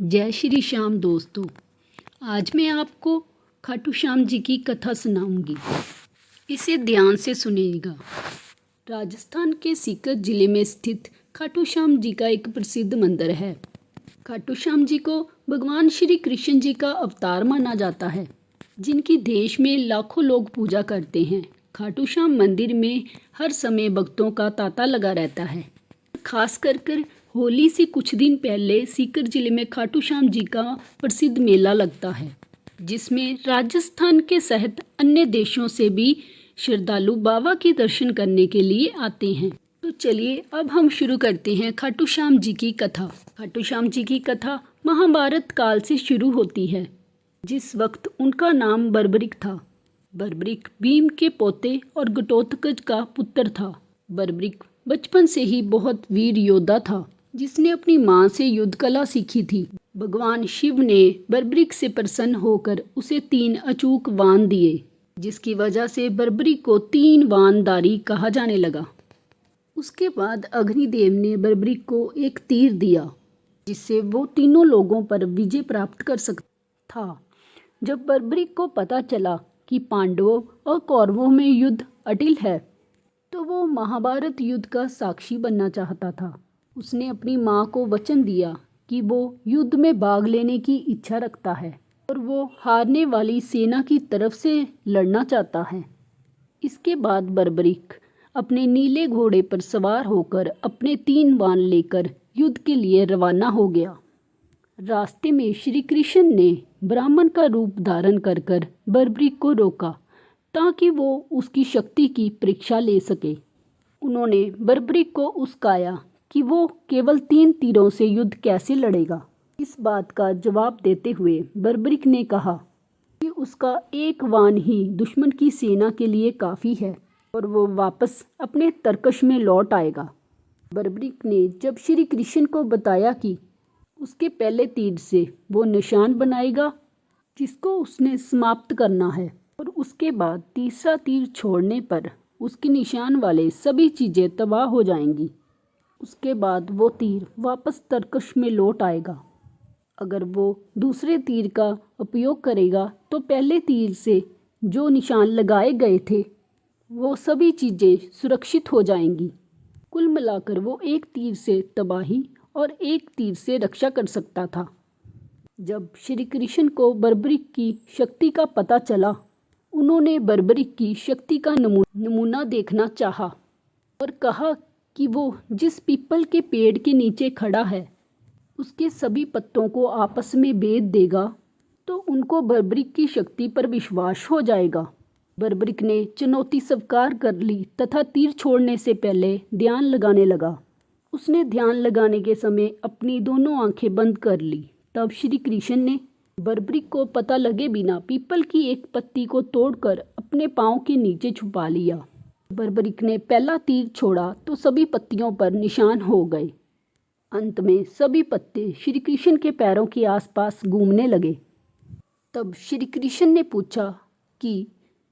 जय श्री श्याम दोस्तों। आज मैं आपको खाटू श्याम जी की कथा सुनाऊंगी। इसे ध्यान से सुनिएगा। राजस्थान के सीकर जिले में स्थित खाटू श्याम जी का एक प्रसिद्ध मंदिर है। खाटू श्याम जी को भगवान श्री कृष्ण जी का अवतार माना जाता है, जिनकी देश में लाखों लोग पूजा करते हैं। खाटू श्याम मंदिर में हर समय भक्तों का तांता लगा रहता है। खास कर होली से कुछ दिन पहले सीकर जिले में खाटू श्याम जी का प्रसिद्ध मेला लगता है, जिसमें राजस्थान के सहित अन्य देशों से भी श्रद्धालु बाबा के दर्शन करने के लिए आते हैं। तो चलिए अब हम शुरू करते हैं खाटू श्याम जी की कथा। खाटू श्याम जी की कथा महाभारत काल से शुरू होती है, जिस वक्त उनका नाम बर्बरिक था। बर्बरिक भीम के पोते और घटोत्कच का पुत्र था। बर्बरिक बचपन से ही बहुत वीर योद्धा था, जिसने अपनी मां से युद्ध कला सीखी थी। भगवान शिव ने बर्बरिक से प्रसन्न होकर उसे 3 अचूक वाण दिए, जिसकी वजह से बर्बरिक को 3 वाणधारी कहा जाने लगा। उसके बाद अग्निदेव ने बर्बरिक को एक तीर दिया, जिससे वो तीनों लोगों पर विजय प्राप्त कर सकता था। जब बर्बरिक को पता चला कि पांडवों और कौरवों में युद्ध अटल है, तो वो महाभारत युद्ध का साक्षी बनना चाहता था। उसने अपनी माँ को वचन दिया कि वो युद्ध में भाग लेने की इच्छा रखता है और वो हारने वाली सेना की तरफ से लड़ना चाहता है। इसके बाद बर्बरिक अपने नीले घोड़े पर सवार होकर अपने 3 वाण लेकर युद्ध के लिए रवाना हो गया। रास्ते में श्री कृष्ण ने ब्राह्मण का रूप धारण कर बर्बरिक को रोका, ताकि वो उसकी शक्ति की परीक्षा ले सके। उन्होंने बर्बरिक को उस्काया कि वो केवल 3 तीरों से युद्ध कैसे लड़ेगा। इस बात का जवाब देते हुए बर्बरिक ने कहा कि उसका एक वाण ही दुश्मन की सेना के लिए काफ़ी है और वो वापस अपने तरकश में लौट आएगा। बर्बरिक ने जब श्री कृष्ण को बताया कि उसके पहले तीर से वो निशान बनाएगा जिसको उसने समाप्त करना है, और उसके बाद तीसरा तीर छोड़ने पर उसके निशान वाले सभी चीज़ें तबाह हो जाएंगी। उसके बाद वो तीर वापस तरकश में लौट आएगा। अगर वो दूसरे तीर का उपयोग करेगा तो पहले तीर से जो निशान लगाए गए थे वो सभी चीज़ें सुरक्षित हो जाएंगी। कुल मिलाकर वो एक तीर से तबाही और एक तीर से रक्षा कर सकता था। जब श्री कृष्ण को बर्बरिक की शक्ति का पता चला, उन्होंने बर्बरिक की शक्ति का नमूना देखना चाहा और कहा कि वो जिस पीपल के पेड़ के नीचे खड़ा है उसके सभी पत्तों को आपस में भेद देगा तो उनको बर्बरिक की शक्ति पर विश्वास हो जाएगा। बर्बरिक ने चुनौती स्वीकार कर ली तथा तीर छोड़ने से पहले ध्यान लगाने लगा। उसने ध्यान लगाने के समय अपनी दोनों आंखें बंद कर ली। तब श्री कृष्ण ने बर्बरिक को पता लगे बिना पीपल की एक पत्ती को तोड़कर अपने पाँव के नीचे छुपा लिया। बर्बरिक ने पहला तीर छोड़ा तो सभी पत्तियों पर निशान हो गए। अंत में सभी पत्ते श्री कृष्ण के पैरों के आसपास घूमने लगे। तब श्री कृष्ण ने पूछा कि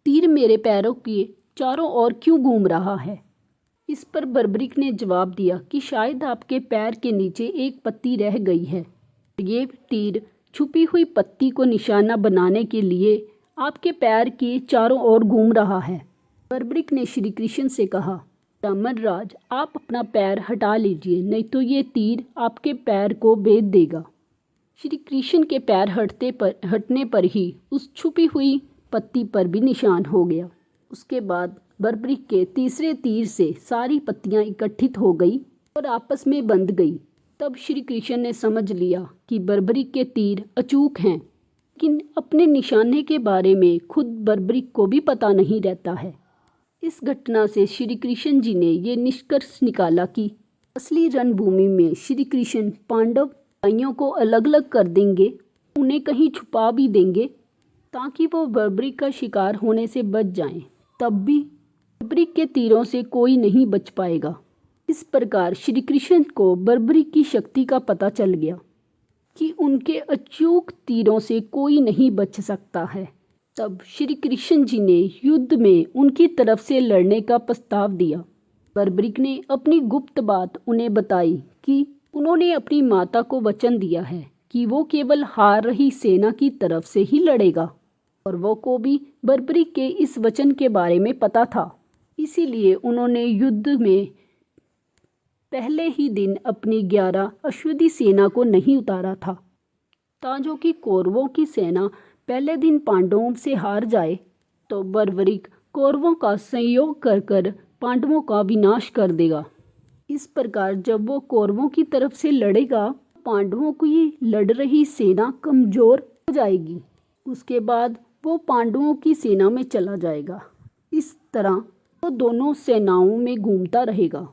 तीर मेरे पैरों के चारों ओर क्यों घूम रहा है। इस पर बर्बरिक ने जवाब दिया कि शायद आपके पैर के नीचे एक पत्ती रह गई है। ये तीर छुपी हुई पत्ती को निशाना बनाने के लिए आपके पैर के चारों ओर घूम रहा है। बर्बरिक ने श्री कृष्ण से कहा, ब्राह्मण राज, आप अपना पैर हटा लीजिए, नहीं तो ये तीर आपके पैर को भेद देगा। श्री कृष्ण के पैर हटने पर ही उस छुपी हुई पत्ती पर भी निशान हो गया। उसके बाद बर्बरिक के तीसरे तीर से सारी पत्तियां इकट्ठित हो गई और आपस में बंध गई। तब श्री कृष्ण ने समझ लिया कि बर्बरिक के तीर अचूक हैं, लेकिन अपने निशाने के बारे में खुद बर्बरिक को भी पता नहीं रहता है। इस घटना से श्री कृष्ण जी ने ये निष्कर्ष निकाला कि असली रणभूमि में श्री कृष्ण पांडव भाइयों को अलग अलग कर देंगे, उन्हें कहीं छुपा भी देंगे ताकि वो बर्बरिक का शिकार होने से बच जाएं। तब भी बर्बरिक के तीरों से कोई नहीं बच पाएगा। इस प्रकार श्री कृष्ण को बर्बरिक की शक्ति का पता चल गया कि उनके अचूक तीरों से कोई नहीं बच सकता है। तब श्री कृष्ण जी ने युद्ध में उनकी तरफ से लड़ने का प्रस्ताव दिया। बर्बरिक ने अपनी गुप्त बात उन्हें बताई कि उन्होंने अपनी माता को वचन दिया है कि वो केवल हार रही सेना की तरफ से ही लड़ेगा, और वो को भी बर्बरिक के इस वचन के बारे में पता था। इसीलिए उन्होंने युद्ध में पहले ही दिन अपनी 11 अश्वदी सेना को नहीं उतारा था, ताकि कि कौरवों की सेना पहले दिन पांडवों से हार जाए तो बर्बरिक कौरवों का संयोग कर कर पांडवों का विनाश कर देगा। इस प्रकार जब वो कौरवों की तरफ से लड़ेगा, पांडवों की लड़ रही सेना कमजोर हो जाएगी। उसके बाद वो पांडवों की सेना में चला जाएगा। इस तरह वो दोनों सेनाओं में घूमता रहेगा।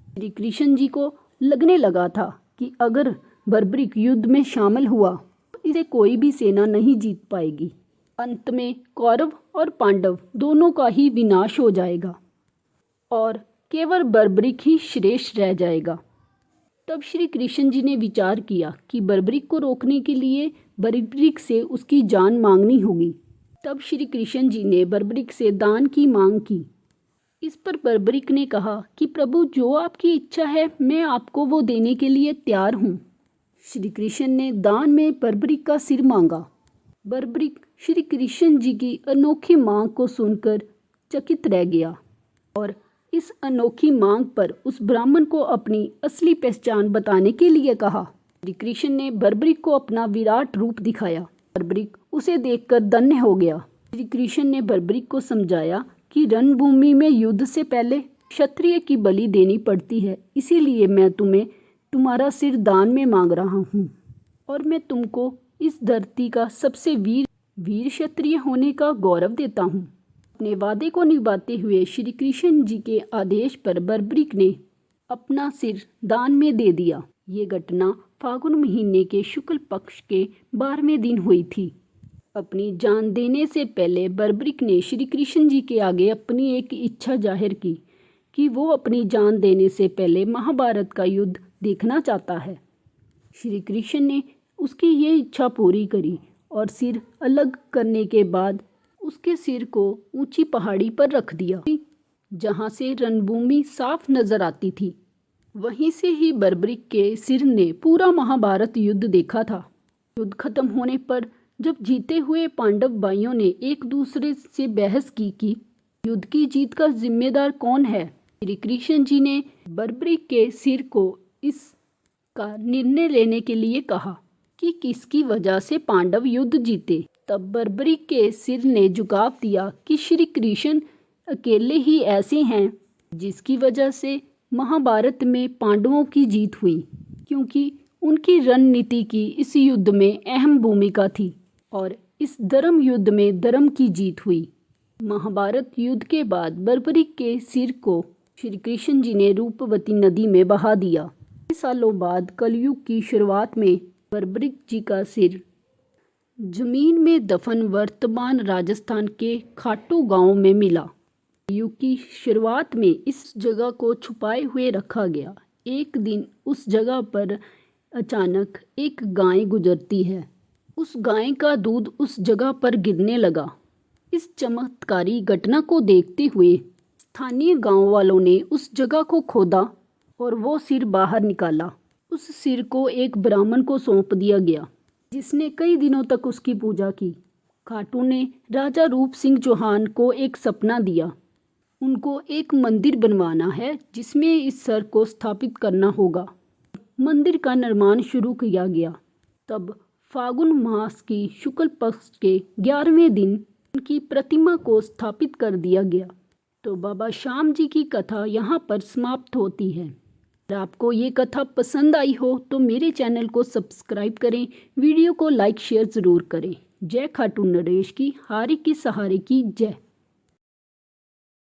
श्री कृष्ण जी को लगने लगा था कि अगर बर्बरिक युद्ध में शामिल हुआ तो इसे कोई भी सेना नहीं जीत पाएगी। अंत में कौरव और पांडव दोनों का ही विनाश हो जाएगा और केवल बर्बरिक ही श्रेष्ठ रह जाएगा। तब श्री कृष्ण जी ने विचार किया कि बर्बरिक को रोकने के लिए बर्बरिक से उसकी जान मांगनी होगी। तब श्री कृष्ण जी ने बर्बरिक से दान की मांग की। इस पर बर्बरिक ने कहा कि प्रभु, जो आपकी इच्छा है मैं आपको वो देने के लिए तैयार हूँ। श्री कृष्ण ने दान में बर्बरिक का सिर मांगा। बर्बरिक श्री कृष्ण जी की अनोखी मांग को सुनकर चकित रह गया और इस अनोखी मांग पर उस ब्राह्मण को अपनी असली पहचान बताने के लिए कहा। श्री कृष्ण ने बर्बरिक को अपना विराट रूप दिखाया। बर्बरिक उसे देखकर धन्य हो गया। श्री कृष्ण ने बर्बरिक को समझाया कि रणभूमि में युद्ध से पहले क्षत्रिय की बलि देनी पड़ती है, इसीलिए मैं तुम्हें तुम्हारा सिर दान में मांग रहा हूँ और मैं तुमको इस धरती का सबसे वीर क्षत्रिय होने का गौरव देता हूँ। अपने वादे को निभाते हुए श्री कृष्ण जी के आदेश पर बर्बरिक ने अपना सिर दान में दे दिया। ये घटना फागुन महीने के शुक्ल पक्ष के 12वें दिन हुई थी। अपनी जान देने से पहले बर्बरिक ने श्री कृष्ण जी के आगे अपनी एक इच्छा जाहिर की कि वो अपनी जान देने से पहले महाभारत का युद्ध देखना चाहता है। श्री कृष्ण ने उसकी ये इच्छा पूरी करी और सिर अलग करने के बाद उसके सिर को ऊंची पहाड़ी पर रख दिया, जहां से रणभूमि साफ नजर आती थी। वहीं से ही बर्बरिक के सिर ने पूरा महाभारत युद्ध देखा था। युद्ध खत्म होने पर जब जीते हुए पांडव भाइयों ने एक दूसरे से बहस की कि युद्ध की जीत का जिम्मेदार कौन है, श्री कृष्ण जी ने बर्बरिक के सिर को इसका निर्णय लेने के लिए कहा कि किसकी वजह से पांडव युद्ध जीते। तब बर्बरिक के सिर ने जवाब दिया कि श्री कृष्ण अकेले ही ऐसे हैं जिसकी वजह से महाभारत में पांडवों की जीत हुई, क्योंकि उनकी रणनीति की इस युद्ध में अहम भूमिका थी और इस धर्म युद्ध में धर्म की जीत हुई। महाभारत युद्ध के बाद बर्बरिक के सिर को श्री कृष्ण जी ने रूपवती नदी में बहा दिया। कई सालों बाद कलयुग की शुरुआत में बर्बरिक जी का सिर जमीन में दफन वर्तमान राजस्थान के खाटू गांव में मिला। युग की शुरुआत में इस जगह को छुपाए हुए रखा गया। एक दिन उस जगह पर अचानक एक गाय गुजरती है। उस गाय का दूध उस जगह पर गिरने लगा। इस चमत्कारी घटना को देखते हुए स्थानीय गांव वालों ने उस जगह को खोदा और वो सिर बाहर निकाला। उस सिर को एक ब्राह्मण को सौंप दिया गया, जिसने कई दिनों तक उसकी पूजा की। खाटू ने राजा रूप सिंह चौहान को एक सपना दिया। उनको एक मंदिर बनवाना है जिसमें इस सर को स्थापित करना होगा। मंदिर का निर्माण शुरू किया गया। तब फागुन मास की शुक्ल पक्ष के 11वें दिन उनकी प्रतिमा को स्थापित कर दिया गया। तो बाबा श्याम जी की कथा यहाँ पर समाप्त होती है। अगर आपको ये कथा पसंद आई हो तो मेरे चैनल को सब्सक्राइब करें, वीडियो को लाइक शेयर ज़रूर करें। जय खाटू नरेश की, हारी के सहारे की जय।